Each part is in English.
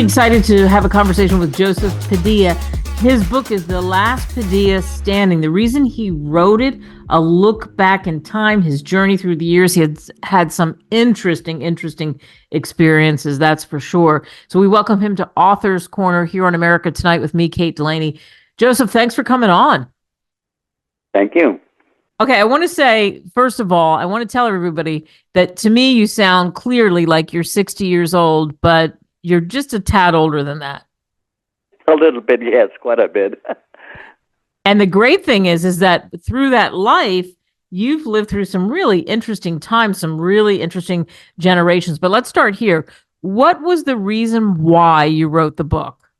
really excited to have a conversation with Joseph Padilla. His book is The Last Padilla Standing. The reason he wrote it, a look back in time, his journey through the years. He had some interesting experiences, that's for sure. So we welcome him to Author's Corner here on America Tonight with me, Kate Delaney. Joseph, thanks for coming on. Thank you. Okay, I want to say, first of all, I want to tell everybody that to me, you sound clearly like you're 60 years old, but you're just a tad older than that. A little bit, yes, quite a bit. And the great thing is that through that life, you've lived through some really interesting times, some really interesting generations. But let's start here. What was the reason why you wrote the book?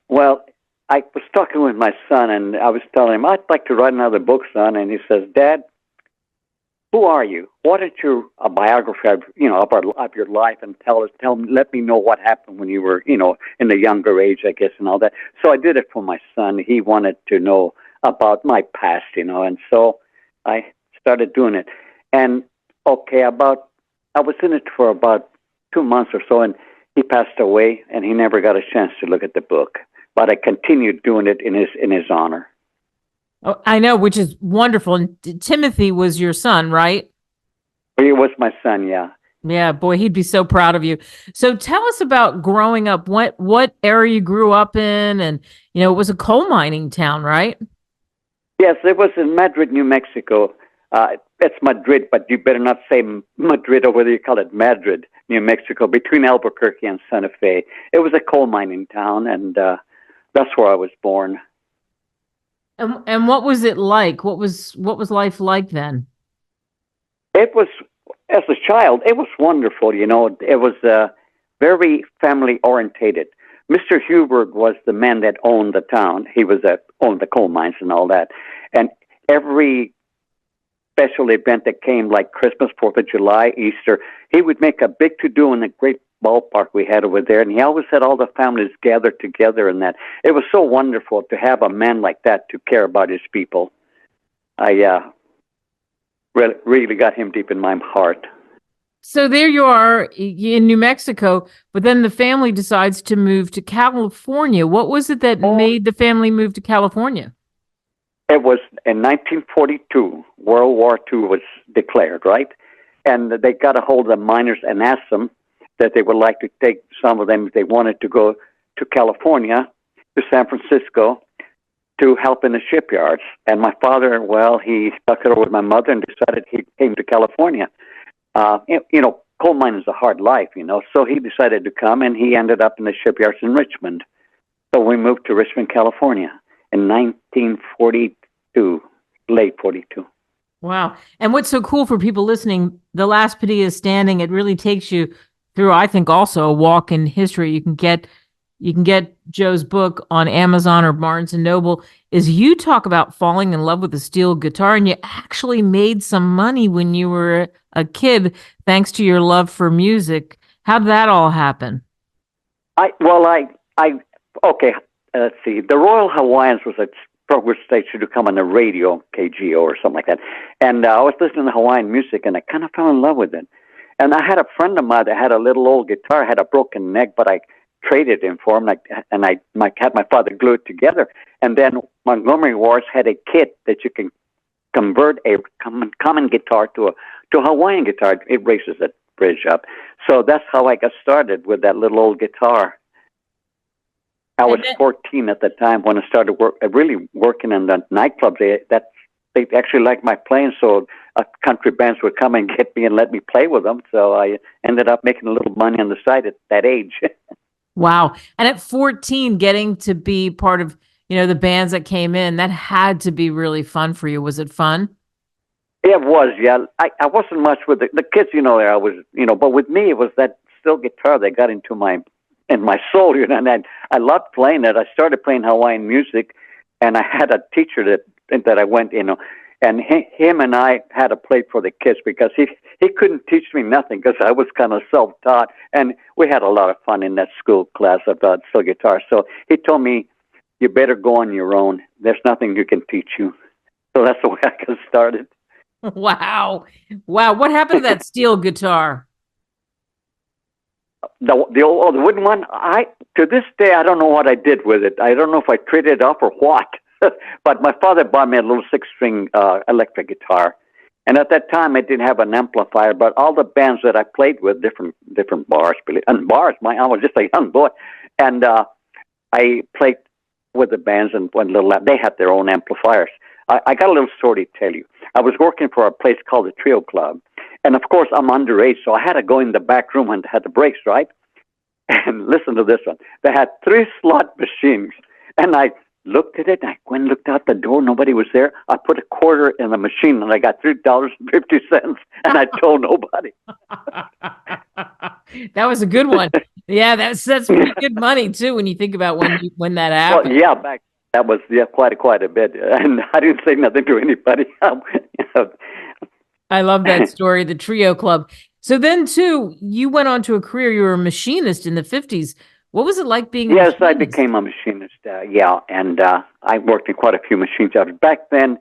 Well, I was talking with my son, and I was telling him, I'd like to write another book, son. And he says, Dad, who are you? Why don't you a biography of your life and let me know what happened when you were, in the younger age, I guess, and all that. So I did it for my son. He wanted to know about my past, and so I started doing it. And I was in it for about 2 months or so, and he passed away, and he never got a chance to look at the book. But I continued doing it in his honor. Oh, I know, which is wonderful. And Timothy was your son, right? He was my son, yeah. Yeah, boy, he'd be so proud of you. So tell us about growing up. What area you grew up in? And, it was a coal mining town, right? Yes, it was in Madrid, New Mexico. It's Madrid, but you better not say Madrid, or whether you call it Madrid, New Mexico, between Albuquerque and Santa Fe. It was a coal mining town, and that's where I was born. And what was it like? What was life like then? It was, as a child, it was wonderful. It was very family orientated. Mr. Hubert was the man that owned the town. He owned the coal mines and all that. And every special event that came, like Christmas, 4th of July, Easter, he would make a big to-do in the great ballpark we had over there, and he always had all the families gathered together, and that it was so wonderful to have a man like that to care about his people. I really got him deep in my heart. So there you are in New Mexico, but then the family decides to move to California. What was it that made the family move to California? It was in 1942. World War II was declared, right? And they got a hold of the miners and asked them that they would like to take some of them if they wanted to go to California, to San Francisco, to help in the shipyards. And my father, he stuck it over with my mother and decided he came to California. Coal mining is a hard life, so he decided to come, and he ended up in the shipyards in Richmond. So we moved to Richmond, California in 1942, late 42. Wow. And what's so cool for people listening, The Last Padilla Standing, it really takes you through, I think, also a walk in history. You can get Joe's book on Amazon or Barnes and Noble. Is you talk about falling in love with a steel guitar, and you actually made some money when you were a kid thanks to your love for music. How did that all happen? Let's see. The Royal Hawaiians was a program station to come on the radio, KGO or something like that. And I was listening to Hawaiian music, and I kind of fell in love with it. And I had a friend of mine that had a little old guitar, had a broken neck, but I traded him for him, and I had my father glue it together. And then Montgomery Ward had a kit that you can convert a common guitar to a Hawaiian guitar. It raises the bridge up. So that's how I got started with that little old guitar. I was 14 at the time when I started really working in the nightclubs. They actually liked my playing, so country bands would come and get me and let me play with them. So I ended up making a little money on the side at that age. Wow. And at 14, getting to be part of, the bands that came in, that had to be really fun for you. Was it fun? It was, yeah. I wasn't much with the kids, there I was, but with me, it was that steel guitar that got into my soul, and I loved playing it. I started playing Hawaiian music, and I had a teacher that I went, and him and I had to play for the kids because he couldn't teach me nothing because I was kind of self-taught, and we had a lot of fun in that school class about steel guitar. So he told me, you better go on your own. There's nothing you can teach you. So that's the way I got started. Wow. What happened to that steel guitar? the wooden one. To this day I don't know what I did with it. I don't know if I traded it up or what. But my father bought me a little 6-string electric guitar, and at that time I didn't have an amplifier. But all the bands that I played with, different bars, and bars. I was just a young boy, and I played with the bands and one little. They had their own amplifiers. I got a little story to tell you. I was working for a place called the Trio Club, and of course I'm underage, so I had to go in the back room and had the breaks, right? And listen to this one. They had 3 slot machines, and I looked at it. I went and looked out the door. Nobody was there. I put a quarter in the machine, and I got $3.50, and I told nobody. That was a good one. Yeah, that's pretty good money too when you think about when that happened. Well, yeah, that was quite a bit, and I didn't say nothing to anybody. I love that story, the Trio Club. So then, too, you went on to a career. You were a machinist in the 50s. What was it like being a machinist? Yes, I became a machinist, and I worked in quite a few machine shops. Back then,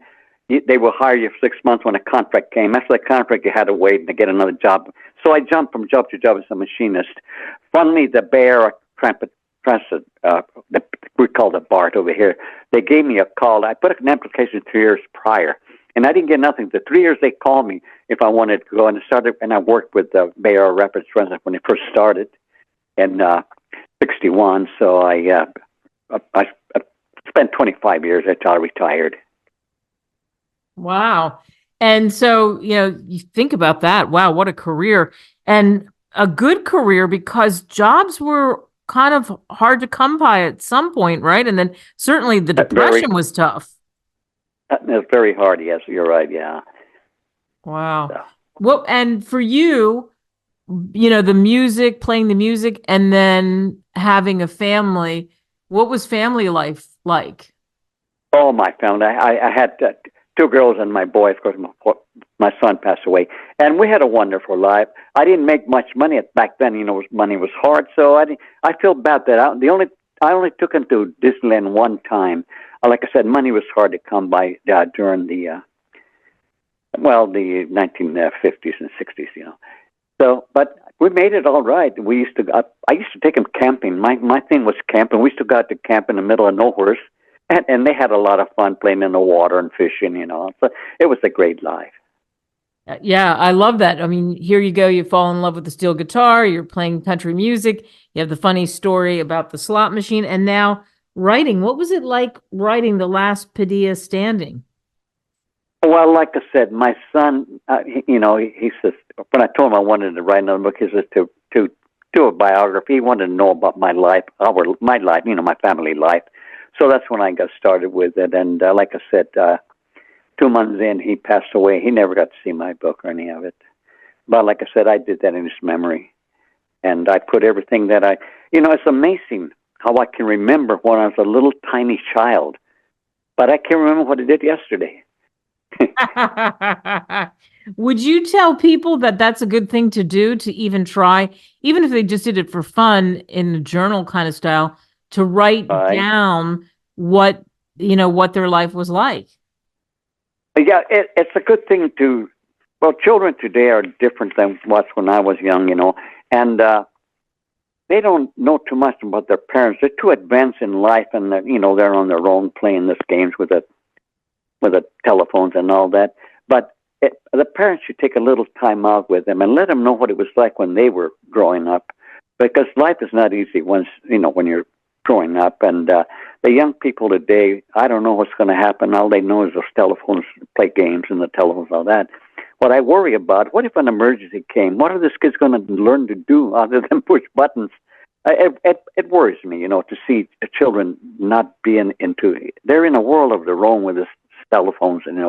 they would hire you for 6 months when a contract came. After the contract, you had to wait to get another job. So I jumped from job to job as a machinist. Finally, the Bear Transit, we call it BART over here, they gave me a call. I put an application 3 years prior, and I didn't get nothing. The 3 years they called me if I wanted to go, and I worked with the Bay Area Rapid Transit when it first started in 61. So I spent 25 years until I retired. Wow. And so, you think about that. Wow, what a career. And a good career, because jobs were kind of hard to come by at some point, right? And then certainly the Depression was tough. It was very hard, yes, you're right, yeah. Wow. So. Well, and for you, the music, playing the music, and then having a family, what was family life like? Oh, my family. I had 2 girls and my boy. Of course, my son passed away. And we had a wonderful life. I didn't make much money back then. Money was hard. So I feel bad that I only took him to Disneyland one time. Like I said, money was hard to come by during the 1950s and 60s, So, but we made it all right. I used to take him camping. My thing was camping. We used to go out to camp in the middle of nowhere. And they had a lot of fun playing in the water and fishing, So it was a great life. Yeah, I love that. I mean, here you go. You fall in love with the steel guitar. You're playing country music. You have the funny story about the slot machine. And now writing. What was it like writing The Last Padilla Standing? Well, like I said, my son, he says, when I told him I wanted to write another book, he says to do a biography. He wanted to know about my life, my life, my family life. So that's when I got started with it. And like I said, 2 months in, he passed away. He never got to see my book or any of it. But like I said, I did that in his memory. And I put everything that it's amazing how I can remember when I was a little tiny child. But I can't remember what I did yesterday. Would you tell people that that's a good thing to do, to even try, even if they just did it for fun in a journal kind of style, to write down what their life was like? Yeah, it's a good thing to. Well, children today are different than when I was young, and they don't know too much about their parents. They're too advanced in life, and they're on their own playing these games with the telephones and all that. But the parents should take a little time out with them and let them know what it was like when they were growing up, because life is not easy when you're growing up. And the young people today, I don't know what's going to happen. All they know is those telephones, play games and the telephones, all that. What I worry about, what if an emergency came? What are these kids going to learn to do other than push buttons? It worries me, to see children not being they're in a world of their own with these telephones, and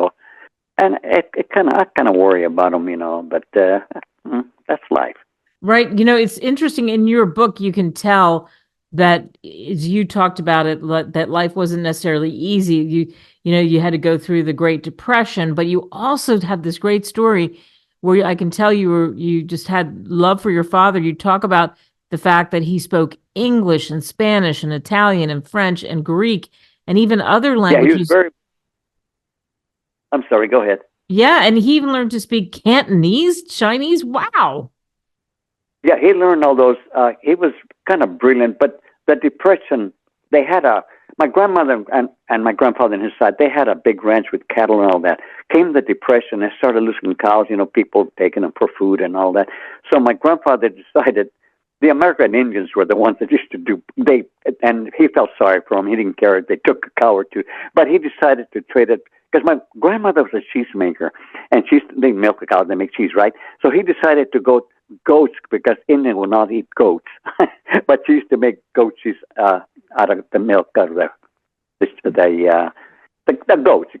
I kind of worry about them, but that's life. Right. It's interesting. In your book, you can tell that, as you talked about it, that life wasn't necessarily easy. You had to go through the Great Depression, but you also have this great story where I can tell you just had love for your father. You talk about the fact that he spoke English and Spanish and Italian and French and Greek and even other languages. Yeah, I'm sorry, go ahead. Yeah, and he even learned to speak Cantonese, Chinese. Wow. Yeah, he learned all those. He was kind of brilliant, but the Depression, they had my grandmother and my grandfather on his side, they had a big ranch with cattle and all that. Came the Depression, they started losing cows, people taking them for food and all that. So my grandfather decided the American Indians were the ones that used to and he felt sorry for them. He didn't care if they took a cow or two, but he decided to trade it because my grandmother was a cheesemaker, and they milk a cow, they make cheese, right? So he decided to go goats because Indians will not eat goats, but she used to make goat cheese out of the milk out of the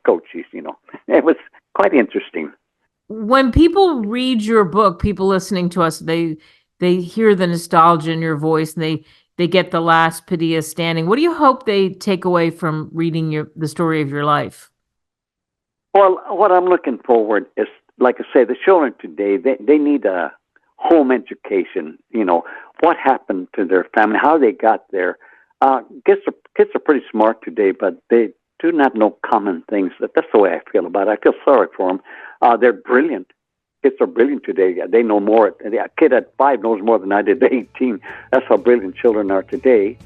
goat cheese. It was quite interesting. When people read your book, people listening to us, they hear the nostalgia in your voice, and they get the Last Padilla Standing. What do you hope they take away from reading the story of your life? Well, what I'm looking forward is, like I say, the children today, they need a home education. What happened to their family, how they got there. Kids are pretty smart today, but they do not know common things. That's the way I feel about it. I feel sorry for them. They're brilliant. Kids are brilliant today. They know more. A kid at 5 knows more than I did at 18. That's how brilliant children are today.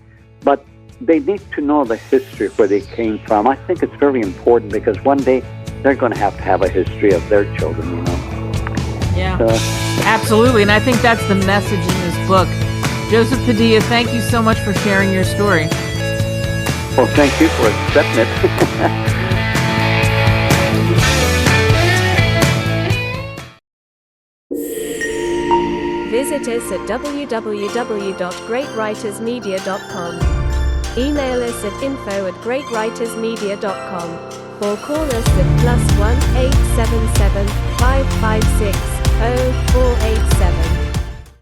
But they need to know the history of where they came from. I think it's very important because one day they're going to have a history of their children, Yeah, absolutely. And I think that's the message in this book. Joseph Padilla, thank you so much for sharing your story. Well, thank you for accepting it. Visit us at www.greatwritersmedia.com. Email us at info@greatwritersmedia.com or call us at +1 877 556